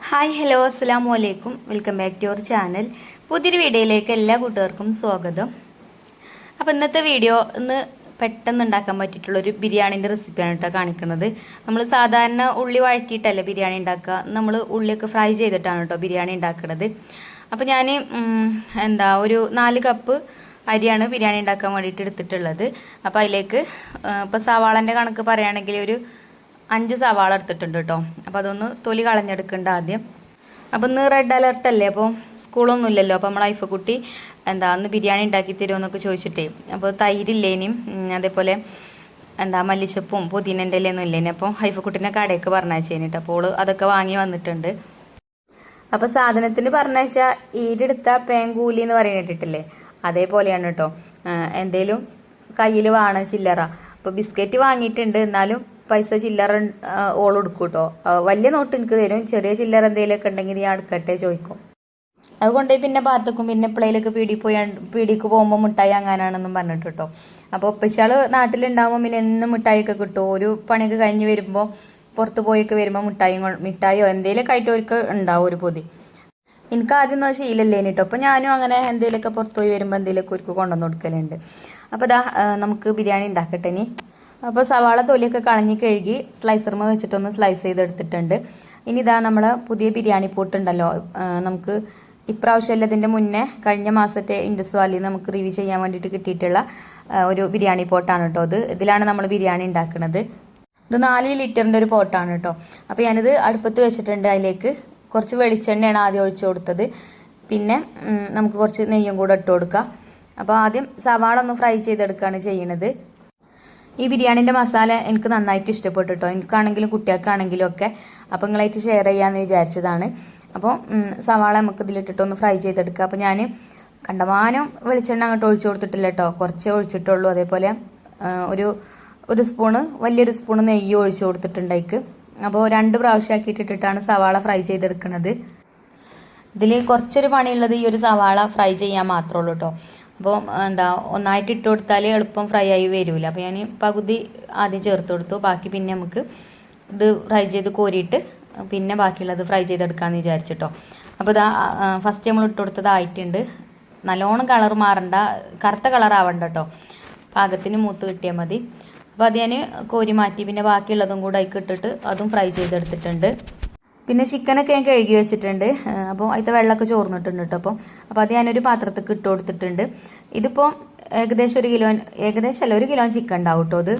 Hi hello അസ്സലാമു അലൈക്കും. Welcome back to your channel. പുതിയൊരു വീഡിയോയിലേക്ക് എല്ലാ കൂട്ടുകാർക്കും സ്വാഗതം. അപ്പോൾ ഇന്നത്തെ വീഡിയോ പെട്ടെന്ന് ഉണ്ടാക്കാൻ പറ്റിയിട്ടുള്ളൊരു ബിരിയാണീൻ്റെ റെസിപ്പിയാണ് കേട്ടോ കാണിക്കുന്നത്. നമ്മൾ സാധാരണ ഉള്ളി വഴറ്റിയിട്ടല്ലേ ബിരിയാണി ഉണ്ടാക്കുക, നമ്മൾ ഉള്ളിയൊക്കെ ഫ്രൈ ചെയ്തിട്ടാണ് കേട്ടോ ബിരിയാണി ഉണ്ടാക്കുന്നത്. അപ്പോൾ ഞാൻ ഒരു 4 കപ്പ് അരിയാണ് ബിരിയാണി ഉണ്ടാക്കാൻ വേണ്ടിയിട്ട് എടുത്തിട്ടുള്ളത്. അപ്പോൾ അതിലേക്ക് ഇപ്പോൾ സവാളൻ്റെ കണക്ക് പറയുകയാണെങ്കിൽ ഒരു 5 സവാള എടുത്തിട്ടുണ്ട് കേട്ടോ. അപ്പോൾ അതൊന്ന് തൊലി കളഞ്ഞെടുക്കേണ്ട ആദ്യം. അപ്പോൾ ഇന്ന് റെഡ് അലർട്ട് അല്ലേ, അപ്പോൾ സ്കൂളൊന്നും ഇല്ലല്ലോ. അപ്പോൾ നമ്മൾ ഐഫക്കുട്ടി അന്ന് ബിരിയാണി ഉണ്ടാക്കി തരുമോയെന്നൊക്കെ ചോദിച്ചിട്ടേ, അപ്പോൾ തൈരില്ലേനും അതേപോലെ മല്ലിച്ചപ്പും പുതിനൻ്റെ ഇലയൊന്നും ഇല്ലേനും. അപ്പോൾ ഐഫക്കുട്ടീനെ കടയൊക്കെ പറഞ്ഞയച്ചേനിട്ട് അപ്പോൾ അതൊക്കെ വാങ്ങി വന്നിട്ടുണ്ട്. അപ്പോൾ സാധനത്തിന് പറഞ്ഞയച്ചാൽ ഈരെടുത്ത പേങ്കൂലി എന്ന് പറയുന്നിട്ടില്ലേ, അതേപോലെയാണ് കേട്ടോ. എന്തേലും കയ്യിൽ വേണം ചില്ലറ. അപ്പോൾ ബിസ്ക്കറ്റ് വാങ്ങിയിട്ടുണ്ട്, എന്നാലും പൈസ ചില്ലറ ഓൾ എടുക്കും കേട്ടോ. വലിയ നോട്ട് എനിക്ക് തരും, ചെറിയ ചില്ലറ എന്തെങ്കിലുമൊക്കെ ഉണ്ടെങ്കിൽ ഞാൻ എടുക്കട്ടെ ചോദിക്കും. അതുകൊണ്ട് പിന്നെ പാത്തക്കും, പിന്നെ എപ്പോഴേലൊക്കെ പീടിക്ക് പോകുമ്പോൾ മിഠായി അങ്ങാനാണെന്നും പറഞ്ഞിട്ട് കേട്ടോ. അപ്പോൾ ഒപ്പിച്ചാൾ നാട്ടിലുണ്ടാകുമ്പോൾ പിന്നെ എന്നും മിഠായിയൊക്കെ കിട്ടും. ഒരു പണിയൊക്കെ കഴിഞ്ഞ് വരുമ്പോൾ പുറത്ത് പോയൊക്കെ വരുമ്പോൾ മിഠായിയോ എന്തെങ്കിലുമൊക്കെ ആയിട്ട് അവർക്ക് ഉണ്ടാവും ഒരു പൊതി. എനിക്ക് ആദ്യം ഒന്നും ശീലല്ലേനി കേട്ടോ. അപ്പോൾ ഞാനും അങ്ങനെ എന്തെങ്കിലുമൊക്കെ പുറത്ത് പോയി വരുമ്പോൾ എന്തെങ്കിലുമൊക്കെ അവർക്ക് കൊണ്ടുവന്ന് കൊടുക്കലുണ്ട്. അപ്പോൾ നമുക്ക് ബിരിയാണി ഉണ്ടാക്കട്ടെ ഇനി. അപ്പോൾ സവാള തൊലിയൊക്കെ കളഞ്ഞ് കഴുകി സ്ലൈസർമ വെച്ചിട്ടൊന്ന് സ്ലൈസ് ചെയ്തെടുത്തിട്ടുണ്ട്. ഇനി നമ്മൾ പുതിയ ബിരിയാണി പോട്ടുണ്ടല്ലോ, നമുക്ക് ഇപ്രാവശ്യം ഇതിൻ്റെ മുന്നേ കഴിഞ്ഞ മാസത്തെ ഇൻഡസ് വാലിയിൽ നമുക്ക് റിവ്യൂ ചെയ്യാൻ വേണ്ടിയിട്ട് കിട്ടിയിട്ടുള്ള ഒരു ബിരിയാണി പോട്ടാണ് കേട്ടോ. ഇതിലാണ് നമ്മൾ ബിരിയാണി ഉണ്ടാക്കുന്നത്. ഇത് 4 ലിറ്ററിൻ്റെ ഒരു പോട്ടാണ് കേട്ടോ. അപ്പോൾ ഞാനിത് അടുപ്പത്ത് വെച്ചിട്ടുണ്ട്. അതിലേക്ക് കുറച്ച് വെളിച്ചെണ്ണയാണ് ആദ്യം ഒഴിച്ചു കൊടുത്തത്. പിന്നെ നമുക്ക് കുറച്ച് നെയ്യും കൂടെ ഇട്ട് കൊടുക്കാം. അപ്പോൾ ആദ്യം സവാള ഒന്ന് ഫ്രൈ ചെയ്തെടുക്കുകയാണ് ചെയ്യുന്നത്. ഈ ബിരിയാണീൻ്റെ മസാല എനിക്ക് നന്നായിട്ട് ഇഷ്ടപ്പെട്ടു കേട്ടോ, എനിക്കാണെങ്കിലും കുട്ടികൾക്കാണെങ്കിലും ഒക്കെ. അപ്പോൾ നിങ്ങളായിട്ട് ഷെയർ ചെയ്യാമെന്ന് വിചാരിച്ചതാണ്. അപ്പോൾ സവാള നമുക്ക് ഇതിലിട്ടിട്ടൊന്ന് ഫ്രൈ ചെയ്തെടുക്കുക. അപ്പോൾ ഞാൻ കണ്ടമാനം വെളിച്ചെണ്ണ അങ്ങോട്ട് ഒഴിച്ചു കൊടുത്തിട്ടില്ല കേട്ടോ, കുറച്ചേ ഒഴിച്ചിട്ടുള്ളൂ. അതേപോലെ ഒരു സ്പൂണ്, വലിയൊരു സ്പൂണ് നെയ്യ് ഒഴിച്ചു കൊടുത്തിട്ടുണ്ടായിക്ക്. അപ്പോൾ 2 പ്രാവശ്യമാക്കിയിട്ടിട്ടാണ് സവാള ഫ്രൈ ചെയ്തെടുക്കുന്നത്. ഇതിൽ കുറച്ചൊരു പണിയുള്ളത് ഈ ഒരു സവാള ഫ്രൈ ചെയ്യാൻ മാത്രമേ ഉള്ളൂ കേട്ടോ. അപ്പോൾ ഒന്നായിട്ട് ഇട്ട് കൊടുത്താൽ എളുപ്പം ഫ്രൈ ആയി വരില്ല. അപ്പോൾ ഞാൻ പകുതി ആദ്യം ചേർത്ത് കൊടുത്തു, ബാക്കി പിന്നെ നമുക്ക് ഇത് ഫ്രൈ ചെയ്ത് കോരിയിട്ട് പിന്നെ ബാക്കിയുള്ളത് ഫ്രൈ ചെയ്തെടുക്കാമെന്ന് വിചാരിച്ചിട്ടോ. അപ്പോൾ ഫസ്റ്റ് നമ്മൾ ഇട്ട് കൊടുത്തതായിട്ടുണ്ട്. നല്ലോണം കളർ മാറണ്ട, കറുത്ത കളർ ആവണ്ട കേട്ടോ, പാകത്തിന് മൂത്ത് കിട്ടിയാൽ മതി. അപ്പോൾ അത് ഞാൻ കോരി മാറ്റി പിന്നെ ബാക്കിയുള്ളതും കൂടെ അതിൽ ഇട്ടിട്ട് അതും ഫ്രൈ ചെയ്തെടുത്തിട്ടുണ്ട്. പിന്നെ ചിക്കനൊക്കെ ഞാൻ കഴുകി വെച്ചിട്ടുണ്ട്. അപ്പോൾ അതിൻ്റെ വെള്ളമൊക്കെ ചോർന്നിട്ടുണ്ട് കേട്ടോ. അപ്പോൾ അത് ഞാനൊരു പാത്രത്തേക്ക് ഇട്ട് കൊടുത്തിട്ടുണ്ട്. ഇതിപ്പോൾ ഏകദേശം 1 കിലോ ചിക്കൻ ഉണ്ടാവും കേട്ടോ ഇത്.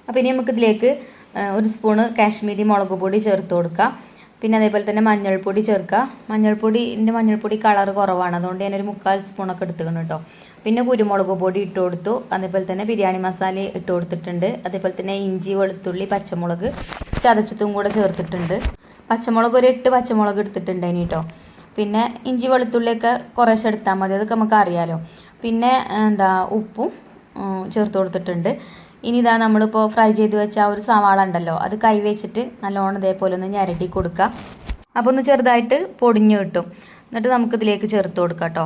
അപ്പോൾ ഇനി നമുക്കിതിലേക്ക് 1 സ്പൂണ് കാശ്മീരി മുളക് പൊടി ചേർത്ത് കൊടുക്കാം. പിന്നെ അതേപോലെ തന്നെ മഞ്ഞൾപ്പൊടി ചേർക്കുക. മഞ്ഞൾപ്പൊടി കളർ കുറവാണ്, അതുകൊണ്ട് ഞാനൊരു 3/4 സ്പൂണൊക്കെ എടുത്തുക്കണം കേട്ടോ. പിന്നെ കുരുമുളക് പൊടി ഇട്ട് കൊടുത്തു. അതേപോലെ തന്നെ ബിരിയാണി മസാല ഇട്ട് കൊടുത്തിട്ടുണ്ട്. അതേപോലെ തന്നെ ഇഞ്ചി, വെളുത്തുള്ളി, പച്ചമുളക് ചതച്ചതും കൂടെ ചേർത്തിട്ടുണ്ട്. പച്ചമുളക് ഒരു 8 പച്ചമുളക് എടുത്തിട്ടുണ്ടായിന് കേട്ടോ. പിന്നെ ഇഞ്ചി വെളുത്തുള്ളിയൊക്കെ കുറേശ്ശെ എടുത്താൽ മതി, അതൊക്കെ നമുക്ക് അറിയാമല്ലോ. പിന്നെ ഉപ്പും ചേർത്ത് കൊടുത്തിട്ടുണ്ട്. ഇനി നമ്മളിപ്പോൾ ഫ്രൈ ചെയ്ത് വെച്ച ആ ഒരു സവാള ഉണ്ടല്ലോ, അത് കൈ വെച്ചിട്ട് നല്ലോണം ഇതേപോലെ ഒന്ന് ഞരടി കൊടുക്കുക. അപ്പോൾ ഒന്ന് ചെറുതായിട്ട് പൊടിഞ്ഞു കിട്ടും. എന്നിട്ട് നമുക്കിതിലേക്ക് ചേർത്ത് കൊടുക്കാം കേട്ടോ.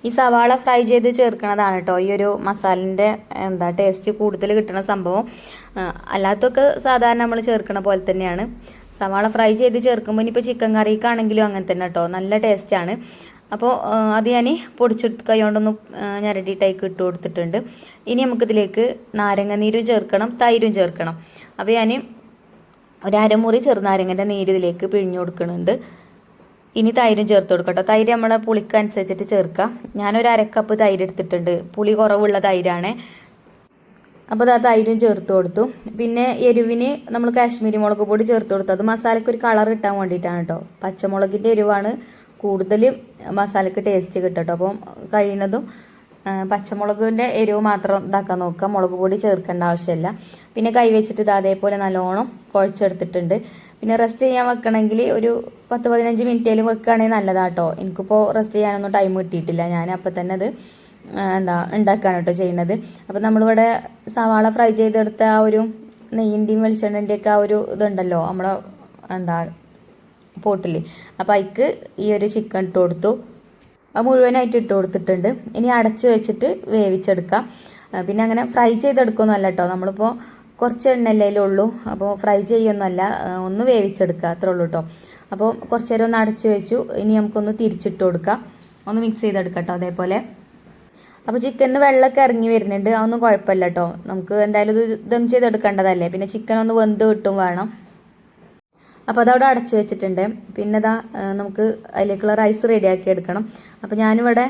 ഈ സവാള ഫ്രൈ ചെയ്ത് ചേർക്കണതാണ് കേട്ടോ ഈ ഒരു മസാലിൻ്റെ ടേസ്റ്റ് കൂടുതൽ കിട്ടുന്ന സംഭവം. അല്ലാത്തൊക്കെ സാധാരണ നമ്മൾ ചേർക്കണ പോലെ തന്നെയാണ്. സവാള ഫ്രൈ ചെയ്ത് ചേർക്കുമ്പോൾ ഇനിയിപ്പോൾ ചിക്കൻ കറിക്കാണെങ്കിലും അങ്ങനെ തന്നെ കേട്ടോ, നല്ല ടേസ്റ്റാണ്. അപ്പോൾ അത് ഞാൻ പൊടിച്ചിട്ട് കൈ കൊണ്ടൊന്ന് ഞരടിയിട്ടേക്ക് ഇട്ട് കൊടുത്തിട്ടുണ്ട്. ഇനി നമുക്കിതിലേക്ക് നാരങ്ങ നീരും ചേർക്കണം, തൈരും ചേർക്കണം. അപ്പോൾ ഞാൻ ഒരു അരമുറി ചെറുനാരങ്ങൻ്റെ നീര് ഇതിലേക്ക് പിഴിഞ്ഞു കൊടുക്കുന്നുണ്ട്. ഇനി തൈരും ചേർത്ത് കൊടുക്കട്ടോ. തൈര് നമ്മളെ പുളിക്കനുസരിച്ചിട്ട് ചേർക്കാം. ഞാനൊരു 1/2 കപ്പ് തൈര് എടുത്തിട്ടുണ്ട്, പുളി കുറവുള്ള തൈരാണ്. അപ്പോൾ തൈരും ചേർത്ത് കൊടുത്തു. പിന്നെ എരിവിന് നമ്മൾ കാശ്മീരി മുളക് പൊടി ചേർത്ത് കൊടുത്തു. അത് മസാലയ്ക്ക് ഒരു കളർ കിട്ടാൻ വേണ്ടിയിട്ടാണ് കേട്ടോ. പച്ചമുളകിൻ്റെ എരിവാണ് കൂടുതൽ മസാലയ്ക്ക് ടേസ്റ്റ് കിട്ടും. അപ്പോൾ കഴിയുന്നതും പച്ചമുളകിൻ്റെ എരിവ് മാത്രം ഇതാക്കാൻ നോക്കുക, മുളക് പൊടി ചേർക്കേണ്ട ആവശ്യമില്ല. പിന്നെ കൈ വെച്ചിട്ട് അതേപോലെ നല്ലോണം കുഴച്ചെടുത്തിട്ടുണ്ട്. പിന്നെ റെസ്റ്റ് ചെയ്യാൻ വെക്കണമെങ്കിൽ ഒരു 10-15 മിനിറ്റേലും വെക്കുകയാണെങ്കിൽ നല്ലതാട്ടോ. എനിക്കിപ്പോൾ റെസ്റ്റ് ചെയ്യാനൊന്നും ടൈം കിട്ടിയിട്ടില്ല, ഞാൻ അപ്പം തന്നെ അത് ഉണ്ടാക്കുകയാണ് കേട്ടോ ചെയ്യുന്നത്. അപ്പോൾ നമ്മളിവിടെ സവാള ഫ്രൈ ചെയ്തെടുത്ത ആ ഒരു നെയ്യിൻ്റെയും വെളിച്ചെണ്ണൻ്റെയൊക്കെ ആ ഒരു ഇതുണ്ടല്ലോ നമ്മളെ പോട്ടിൽ, അപ്പോൾ അതിക്ക് ഈ ഒരു ചിക്കൻ ഇട്ട് കൊടുത്തു. അത് മുഴുവനായിട്ട് ഇട്ട് കൊടുത്തിട്ടുണ്ട്. ഇനി അടച്ച് വെച്ചിട്ട് വേവിച്ചെടുക്കാം. പിന്നെ അങ്ങനെ ഫ്രൈ ചെയ്തെടുക്കുമെന്നല്ല കേട്ടോ, നമ്മളിപ്പോൾ കുറച്ച് എണ്ണയല്ലേ ഉള്ളൂ. അപ്പോൾ ഫ്രൈ ചെയ്യൊന്നുമല്ല, ഒന്ന് വേവിച്ചെടുക്കുക അത്രേ ഉള്ളൂ കേട്ടോ. അപ്പോൾ കുറച്ച് നേരം ഒന്ന് അടച്ചു വെച്ചു. ഇനി നമുക്കൊന്ന് തിരിച്ചിട്ട് കൊടുക്കാം, ഒന്ന് മിക്സ് ചെയ്തെടുക്കാം കേട്ടോ അതേപോലെ. അപ്പോൾ ചിക്കനിന്ന് വെള്ളമൊക്കെ ഇറങ്ങി വരുന്നുണ്ട്, അതൊന്നും കുഴപ്പമില്ല കേട്ടോ. നമുക്ക് എന്തായാലും ഇത് ദം ചെയ്തെടുക്കേണ്ടതല്ലേ, പിന്നെ ചിക്കൻ ഒന്ന് വെന്ത് കിട്ടും വേണം. അപ്പോൾ അതവിടെ അടച്ചു വെച്ചിട്ടുണ്ട്. പിന്നെ നമുക്ക് അതിലേക്കുള്ള റൈസ് റെഡിയാക്കി എടുക്കണം. അപ്പോൾ ഞാനിവിടെ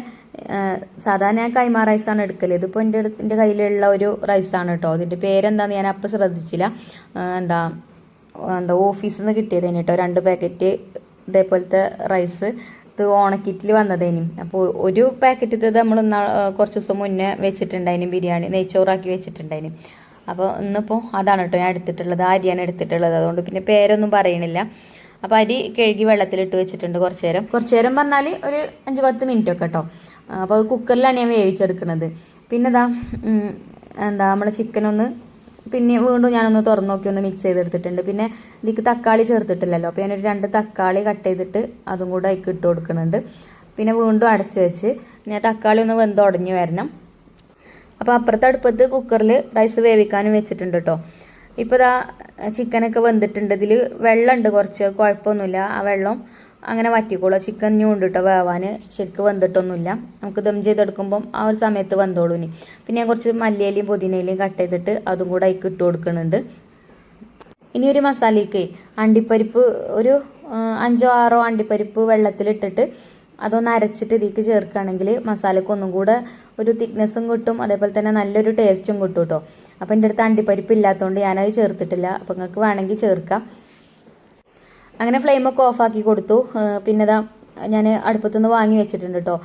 സാധാരണ ഞാൻ കൈമ റൈസാണ് എടുക്കൽ. ഇതിപ്പോൾ എൻ്റെ കയ്യിലുള്ള ഒരു റൈസാണ് കേട്ടോ. അതിൻ്റെ പേരെന്താണെന്ന് ഞാൻ അപ്പം ശ്രദ്ധിച്ചില്ല. എന്താ ഓഫീസിൽ നിന്ന് കിട്ടിയതേന് കേട്ടോ, 2 പാക്കറ്റ് ഇതേപോലത്തെ റൈസ്. ഇത് ഓണക്കിറ്റിൽ വന്നതേനി. അപ്പോൾ ഒരു പാക്കറ്റ് ഇത് നമ്മൾ കുറച്ച് ദിവസം മുന്നേ വെച്ചിട്ടുണ്ടായിന്, ബിരിയാണി നെയ്ച്ചോറാക്കി വെച്ചിട്ടുണ്ടായിന്. അപ്പോൾ ഇന്നിപ്പോൾ അതാണ് കേട്ടോ ഞാൻ എടുത്തിട്ടുള്ളത്, അരിയാണ് എടുത്തിട്ടുള്ളത്. അതുകൊണ്ട് പിന്നെ പേരൊന്നും പറയണില്ല. അപ്പോൾ അരി കഴുകി വെള്ളത്തിലിട്ട് വെച്ചിട്ടുണ്ട് കുറച്ച് നേരം പറഞ്ഞാൽ ഒരു 5-10 മിനിറ്റ് ഒക്കെ കേട്ടോ. അപ്പോൾ അത് കുക്കറിലാണ് ഞാൻ വേവിച്ചെടുക്കുന്നത്. പിന്നെ നമ്മൾ ചിക്കനൊന്ന് പിന്നെ വീണ്ടും ഞാനൊന്ന് തുറന്ന് നോക്കി ഒന്ന് മിക്സ് ചെയ്തെടുത്തിട്ടുണ്ട്. പിന്നെ ഇതിക്ക് തക്കാളി ചേർത്തിട്ടില്ലല്ലോ, അപ്പോൾ ഞാനൊരു 2 തക്കാളി കട്ട് ചെയ്തിട്ട് അതും കൂടെ അതിക്ക് ഇട്ട് കൊടുക്കുന്നുണ്ട്. പിന്നെ വീണ്ടും അടച്ചു വെച്ച് പിന്നെ തക്കാളി ഒന്ന് വെന്തുടഞ്ഞ് വരണം. അപ്പോൾ അപ്പുറത്തെ അടുപ്പത്ത് കുക്കറിൽ റൈസ് വേവിക്കാനും വെച്ചിട്ടുണ്ട് കേട്ടോ. ഇപ്പോൾ ചിക്കനൊക്കെ വെന്തിട്ടുണ്ട്. ഇതിൽ വെള്ളമുണ്ട് കുറച്ച്, കുഴപ്പമൊന്നുമില്ല. ആ വെള്ളം അങ്ങനെ വറ്റിക്കോളൂ. ചിക്കൻ ഉണ്ട് കേട്ടോ വേവാൻ, ശരിക്കും വെന്തിട്ടൊന്നുമില്ല. നമുക്ക് ദം ചെയ്തെടുക്കുമ്പം ആ ഒരു സമയത്ത് വെന്തോളൂ. ഇനി പിന്നെ ഞാൻ കുറച്ച് മല്ലിയിലയും പുതിനയിലയും കട്ട് ചെയ്തിട്ട് അതും കൂടെ അതിക്ക് ഇട്ട് കൊടുക്കുന്നുണ്ട്. ഇനി ഒരു മസാലയ്ക്ക് അണ്ടിപ്പരിപ്പ് ഒരു 5-6 അണ്ടിപ്പരിപ്പ് വെള്ളത്തിലിട്ടിട്ട് അതൊന്ന് അരച്ചിട്ട് ഇതിലേക്ക് ചേർക്കുകയാണെങ്കിൽ മസാലയ്ക്ക് ഒന്നും കൂടെ ഒരു തിക്നെസ്സും കിട്ടും, അതേപോലെ തന്നെ നല്ലൊരു ടേസ്റ്റും കിട്ടും കേട്ടോ. അപ്പോൾ എൻ്റെ അടുത്ത് അണ്ടിപ്പരിപ്പ് ഇല്ലാത്തതുകൊണ്ട് ഞാനത് ചേർത്തിട്ടില്ല. അപ്പോൾ നിങ്ങൾക്ക് വേണമെങ്കിൽ ചേർക്കാം. അങ്ങനെ ഫ്ലെയിമൊക്കെ ഓഫാക്കി കൊടുത്തു. പിന്നെ ഞാൻ അടുപ്പത്തുനിന്ന് വാങ്ങി വെച്ചിട്ടുണ്ട് കേട്ടോ.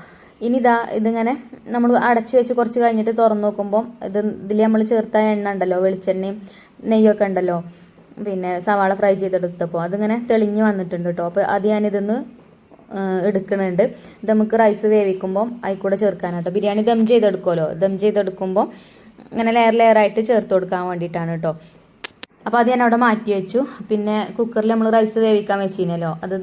ഇനി ഇതിങ്ങനെ നമ്മൾ അടച്ചു വെച്ച് കുറച്ച് കഴിഞ്ഞിട്ട് തുറന്ന് നോക്കുമ്പോൾ ഇതിൽ നമ്മൾ ചേർത്ത എണ്ണ ഉണ്ടല്ലോ, വെളിച്ചെണ്ണയും നെയ്യൊക്കെ ഉണ്ടല്ലോ, പിന്നെ സവാള ഫ്രൈ ചെയ്തെടുത്തപ്പോൾ അതിങ്ങനെ തെളിഞ്ഞ് വന്നിട്ടുണ്ട് കേട്ടോ. അപ്പോൾ അത് ഞാനിതൊന്ന് എടുക്കുന്നുണ്ട്. ഇത് നമുക്ക് റൈസ് വേവിക്കുമ്പം അതിൽ ചേർക്കാനാട്ടോ. ബിരിയാണി ദം ചെയ്തെടുക്കുമല്ലോ, ദം ചെയ്തെടുക്കുമ്പോൾ ഇങ്ങനെ ലെയറായിട്ട് ചേർത്ത് കൊടുക്കാൻ വേണ്ടിയിട്ടാണ് കേട്ടോ. അപ്പോൾ അത് ഞാൻ അവിടെ മാറ്റി വെച്ചു. പിന്നെ കുക്കറിൽ നമ്മൾ റൈസ് വേവിക്കാൻ വെച്ചിരുന്നല്ലോ, അത്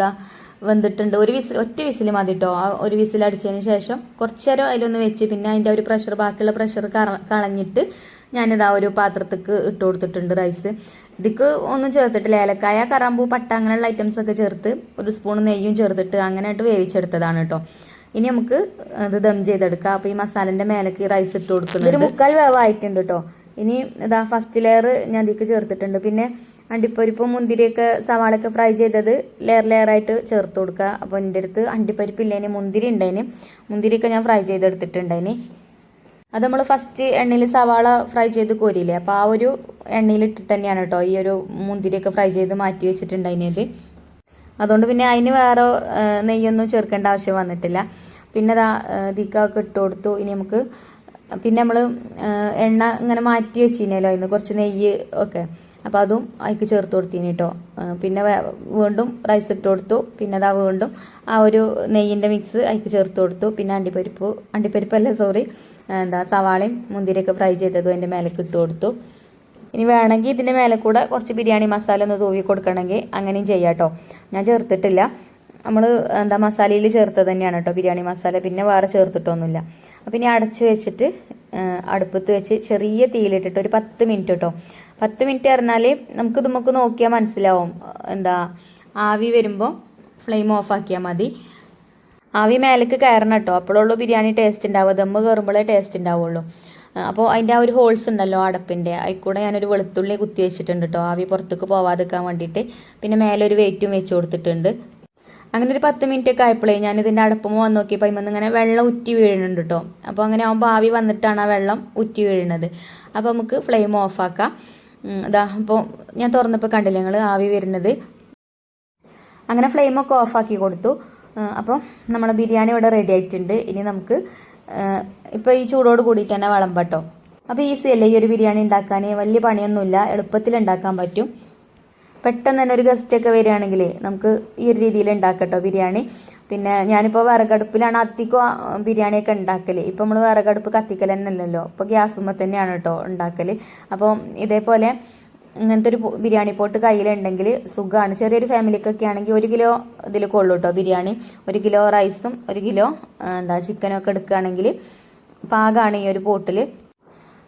വെന്തിട്ടുണ്ട്. ഒറ്റ വിസിൽ മതി കേട്ടോ. ആ ഒരു വിസിൽ അടിച്ചതിന് ശേഷം കുറച്ച് നേരം അതിലൊന്ന് വെച്ച് പിന്നെ അതിൻ്റെ ഒരു ബാക്കിയുള്ള പ്രഷർ കളഞ്ഞിട്ട് ഞാനിതാ ഒരു പാത്രത്തേക്ക് ഇട്ട് കൊടുത്തിട്ടുണ്ട് റൈസ്. ഇതിക്ക് ഒന്നും ചേർത്തിട്ടില്ല, ഏലക്കായ, കറാമ്പൂ, പട്ട അങ്ങനെയുള്ള ഐറ്റംസ് ഒക്കെ ചേർത്ത് ഒരു സ്പൂൺ നെയ്യും ചേർത്തിട്ട് അങ്ങനെയായിട്ട് വേവിച്ചെടുത്തതാണ് കേട്ടോ. ഇനി നമുക്ക് ഇത് ദം ചെയ്തെടുക്കാം. അപ്പോൾ ഈ മസാലൻ്റെ മേലേക്ക് ഈ റൈസ് ഇട്ട് കൊടുക്കുന്നത് ഒരു 3/4 വേവായിട്ടുണ്ട് കേട്ടോ. ഇനി ഫസ്റ്റ് ലെയർ ഞാൻ ഇതിക്ക് ചേർത്തിട്ടുണ്ട്. പിന്നെ അണ്ടിപ്പരിപ്പും മുന്തിരിയൊക്കെ സവാളയൊക്കെ ഫ്രൈ ചെയ്തത് ലെയറായിട്ട് ചേർത്ത് കൊടുക്കുക. അപ്പോൾ എൻ്റെ അടുത്ത് അണ്ടിപ്പരിപ്പ് ഇല്ലേന് മുന്തിരി ഉണ്ടായിന്, മുന്തിരിയൊക്കെ ഞാൻ ഫ്രൈ ചെയ്തെടുത്തിട്ടുണ്ടായിന്. അത് നമ്മൾ ഫസ്റ്റ് എണ്ണയിൽ സവാള ഫ്രൈ ചെയ്ത് കോരിയില്ലേ, അപ്പോൾ ആ ഒരു എണ്ണയിൽ ഇട്ടിട്ട് തന്നെയാണ് കേട്ടോ ഈ ഒരു മുന്തിരിയൊക്കെ ഫ്രൈ ചെയ്ത് മാറ്റി വെച്ചിട്ടുണ്ടായിനത്. അതുകൊണ്ട് പിന്നെ അതിന് വേറെ നെയ്യൊന്നും ചേർക്കേണ്ട ആവശ്യം വന്നിട്ടില്ല. പിന്നെ ഇതിക്കൊക്കെ ഇട്ട് കൊടുത്തു. ഇനി നമുക്ക് പിന്നെ നമ്മൾ എണ്ണ ഇങ്ങനെ മാറ്റി വെച്ചിരുന്നല്ലോ അതിന് കുറച്ച് നെയ്യ് ഒക്കെ, അപ്പോൾ അതും അതിക്ക് ചേർത്ത് കൊടുത്തിന് കേട്ടോ. പിന്നെ വീണ്ടും റൈസ് ഇട്ട് കൊടുത്തു. പിന്നെ വീണ്ടും ആ ഒരു നെയ്യിൻ്റെ മിക്സ് അതിക്ക് ചേർത്ത് കൊടുത്തു. പിന്നെ അണ്ടിപ്പരിപ്പല്ല സോറി സവാളയും മുന്തിരിയൊക്കെ ഫ്രൈ ചെയ്തതും അതിൻ്റെ മേലേക്ക് ഇട്ട് കൊടുത്തു. ഇനി വേണമെങ്കിൽ ഇതിൻ്റെ മേലെ കൂടെ കുറച്ച് ബിരിയാണി മസാല ഒന്ന് തൂവി കൊടുക്കണമെങ്കിൽ അങ്ങനെയും ചെയ്യാം കേട്ടോ. ഞാൻ ചേർത്തിട്ടില്ല, നമ്മൾ മസാലയിൽ ചേർത്തത് തന്നെയാണ് കേട്ടോ ബിരിയാണി മസാല, പിന്നെ വേറെ ചേർത്തിട്ടൊന്നുമില്ല. അപ്പം ഇനി അടച്ച് വെച്ചിട്ട് അടുപ്പത്ത് വെച്ച് ചെറിയ തീയിലിട്ടിട്ട് ഒരു 10 മിനിറ്റ് കേട്ടോ. 10 മിനിറ്റ് പറഞ്ഞാൽ നമുക്ക് നോക്കിയാൽ മനസ്സിലാവും. ആവി വരുമ്പോൾ ഫ്ലെയിം ഓഫാക്കിയാൽ മതി. ആവി മേലേക്ക് കയറണം കേട്ടോ, അപ്പോഴുള്ളൂ ബിരിയാണി ടേസ്റ്റ് ഉണ്ടാവുക. ദമ്മ് കയറുമ്പോഴേ ടേസ്റ്റ് ഉണ്ടാവുള്ളൂ. അപ്പോൾ അതിൻ്റെ ആ ഒരു ഹോൾസ് ഉണ്ടല്ലോ അടപ്പിൻ്റെ, അതിൽ കൂടെ ഞാനൊരു വെളുത്തുള്ളി കുത്തി വെച്ചിട്ടുണ്ട് കേട്ടോ, ആവി പുറത്തേക്ക് പോവാതിരിക്കാൻ വേണ്ടിയിട്ട്. പിന്നെ മേലെ ഒരു വെയിറ്റും വെച്ച് കൊടുത്തിട്ടുണ്ട്. അങ്ങനെ ഒരു 10 മിനിറ്റ് ഒക്കെ ആയപ്പോഴേ ഞാനിതിൻ്റെ അടുപ്പുമ്പോൾ വന്ന് നോക്കിയപ്പോൾ അതിൽ ഇങ്ങനെ വെള്ളം ഉറ്റി വീഴുന്നുണ്ട് കേട്ടോ. അപ്പോൾ അങ്ങനെ ആകുമ്പോൾ ആവി വന്നിട്ടാണ് ആ വെള്ളം ഉറ്റി വീഴുന്നത്. അപ്പോൾ നമുക്ക് ഫ്ലെയിം ഓഫാക്കാം. അപ്പോൾ ഞാൻ തുറന്നപ്പോൾ കണ്ടില്ലേ നിങ്ങൾ ആവി വരുന്നത്. അങ്ങനെ ഫ്ലെയിമൊക്കെ ഓഫാക്കി കൊടുത്തു. അപ്പോൾ നമ്മളെ ബിരിയാണി ഇവിടെ റെഡി ആയിട്ടുണ്ട്. ഇനി നമുക്ക് ഇപ്പോൾ ഈ ചൂടോട് കൂടിയിട്ട് തന്നെ വിളമ്പാം കേട്ടോ. അപ്പോൾ ഈസി അല്ലേ ഈ ഒരു ബിരിയാണി ഉണ്ടാക്കാൻ, വലിയ പണിയൊന്നുമില്ല, എളുപ്പത്തിൽ ഉണ്ടാക്കാൻ പറ്റും. പെട്ടെന്ന് തന്നെ ഒരു ഗസ്റ്റൊക്കെ വരികയാണെങ്കിൽ നമുക്ക് ഈ ഒരു രീതിയിൽ ഉണ്ടാക്കട്ടോ ബിരിയാണി. പിന്നെ ഞാനിപ്പോൾ വിറകടുപ്പിലാണ് അധികം ബിരിയാണിയൊക്കെ ഉണ്ടാക്കൽ. ഇപ്പോൾ നമ്മൾ വിറകടുപ്പ് കത്തിക്കൽ തന്നെ അല്ലല്ലോ, ഇപ്പോൾ ഗ്യാസുമ്മ തന്നെയാണ് കേട്ടോ ഉണ്ടാക്കൽ. അപ്പോൾ ഇതേപോലെ ഇങ്ങനത്തെ ഒരു ബിരിയാണി പോട്ട് കയ്യിലുണ്ടെങ്കിൽ സുഖമാണ്. ചെറിയൊരു ഫാമിലിക്കൊക്കെ ആണെങ്കിൽ 1 കിലോ ഇതിൽ കൊള്ളു കേട്ടോ ബിരിയാണി. 1 കിലോ റൈസും 1 കിലോ ചിക്കനും ഒക്കെ എടുക്കുകയാണെങ്കിൽ പാകമാണ് ഈ ഒരു പോട്ടിൽ.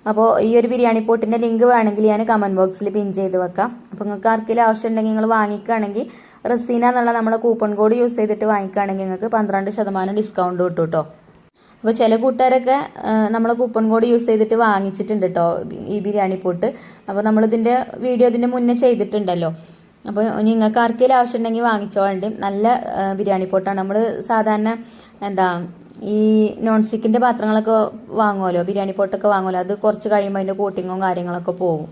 അപ്പോൾ ഈ ഒരു ബിരിയാണി പോട്ടിൻ്റെ ലിങ്ക് വേണമെങ്കിൽ ഞാൻ കമൻറ്റ് ബോക്സിൽ പിൻ ചെയ്ത് വെക്കാം. അപ്പോൾ നിങ്ങൾക്ക് ആർക്കെങ്കിലും ആവശ്യമുണ്ടെങ്കിൽ നിങ്ങൾ വാങ്ങിക്കുകയാണെങ്കിൽ റസീന എന്നുള്ള നമ്മളെ കൂപ്പൺ കോഡ് യൂസ് ചെയ്തിട്ട് വാങ്ങിക്കുകയാണെങ്കിൽ നിങ്ങൾക്ക് 12% ഡിസ്കൗണ്ട് കിട്ടും കേട്ടോ. അപ്പോൾ ചില കൂട്ടുകാരൊക്കെ നമ്മളെ കൂപ്പൺ കോഡ് യൂസ് ചെയ്തിട്ട് വാങ്ങിച്ചിട്ടുണ്ട് കേട്ടോ ഈ ബിരിയാണി പോട്ട്. അപ്പോൾ നമ്മളിതിൻ്റെ വീഡിയോ ഇതിൻ്റെ മുന്നേ ചെയ്തിട്ടുണ്ടല്ലോ. അപ്പോൾ നിങ്ങൾക്ക് ആർക്കെങ്കിലും ആവശ്യമുണ്ടെങ്കിൽ വാങ്ങിച്ചോളുണ്ട്. നല്ല ബിരിയാണി പോട്ടാണ്. നമ്മൾ സാധാരണ ഈ നോൺ സ്റ്റിക്കിൻ്റെ പാത്രങ്ങളൊക്കെ വാങ്ങുമല്ലോ, ബിരിയാണി പോട്ടൊക്കെ വാങ്ങുമല്ലോ, അത് കുറച്ച് കഴിയുമ്പോൾ അതിൻ്റെ കോട്ടിങ്ങും കാര്യങ്ങളൊക്കെ പോകും.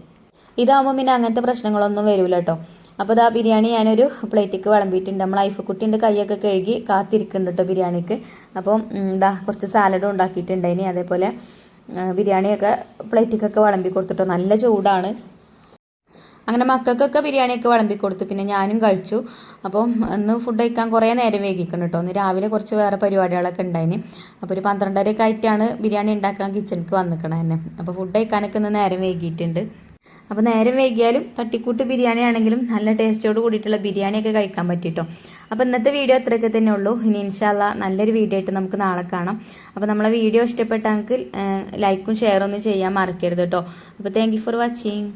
ഇതാകുമ്പോൾ പിന്നെ അങ്ങനത്തെ പ്രശ്നങ്ങളൊന്നും വരില്ല കേട്ടോ. അപ്പോൾ ഇതാ ബിരിയാണി ഞാനൊരു പ്ലേറ്റിക്ക് വിളമ്പിയിട്ടുണ്ട്. നമ്മൾ ഐഫക്കുട്ടീൻ്റെ കൈയൊക്കെ കഴുകി കാത്തിരിക്കുന്നുണ്ട് കേട്ടോ ബിരിയാണിക്ക്. അപ്പം കുറച്ച് സാലഡും ഉണ്ടാക്കിയിട്ടുണ്ട്. ഇനി അതേപോലെ ബിരിയാണിയൊക്കെ പ്ലേറ്റിക്കൊക്കെ വിളമ്പി കൊടുത്തിട്ടോ. നല്ല ചൂടാണ്. അങ്ങനെ മക്കൾക്കൊക്കെ ബിരിയാണിയൊക്കെ വിളമ്പി കൊടുത്തു. പിന്നെ ഞാനും കഴിച്ചു. അപ്പം ഇന്ന് ഫുഡ് കഴിക്കാൻ കുറേ നേരം വൈകിക്കണം കേട്ടോ. ഇന്ന് രാവിലെ കുറച്ച് വേറെ പരിപാടികളൊക്കെ ഉണ്ടായിന്. അപ്പോൾ ഒരു 12:30 ആയിട്ടാണ് ബിരിയാണി ഉണ്ടാക്കാൻ കിച്ചണിക്ക് വന്നിക്കണം തന്നെ. അപ്പോൾ ഫുഡ് കഴിക്കാനൊക്കെ ഇന്ന് നേരം വൈകിയിട്ടുണ്ട്. അപ്പോൾ നേരം വൈകിയാലും തട്ടിക്കൂട്ട് ബിരിയാണി ആണെങ്കിലും നല്ല ടേസ്റ്റോട് കൂടിയിട്ടുള്ള ബിരിയാണിയൊക്കെ കഴിക്കാൻ പറ്റിട്ടോ. അപ്പോൾ ഇന്നത്തെ വീഡിയോ അത്രയൊക്കെ തന്നെ ഉള്ളൂ. ഇനി ഇൻഷാല്ലാ നല്ലൊരു വീഡിയോ ആയിട്ട് നമുക്ക് നാളെ കാണാം. അപ്പോൾ നമ്മളെ വീഡിയോ ഇഷ്ടപ്പെട്ടെങ്കിൽ ലൈക്കും ഷെയറൊന്നും ചെയ്യാൻ മറക്കരുത് കേട്ടോ. അപ്പോൾ താങ്ക് യു ഫോർ വാച്ചിങ്.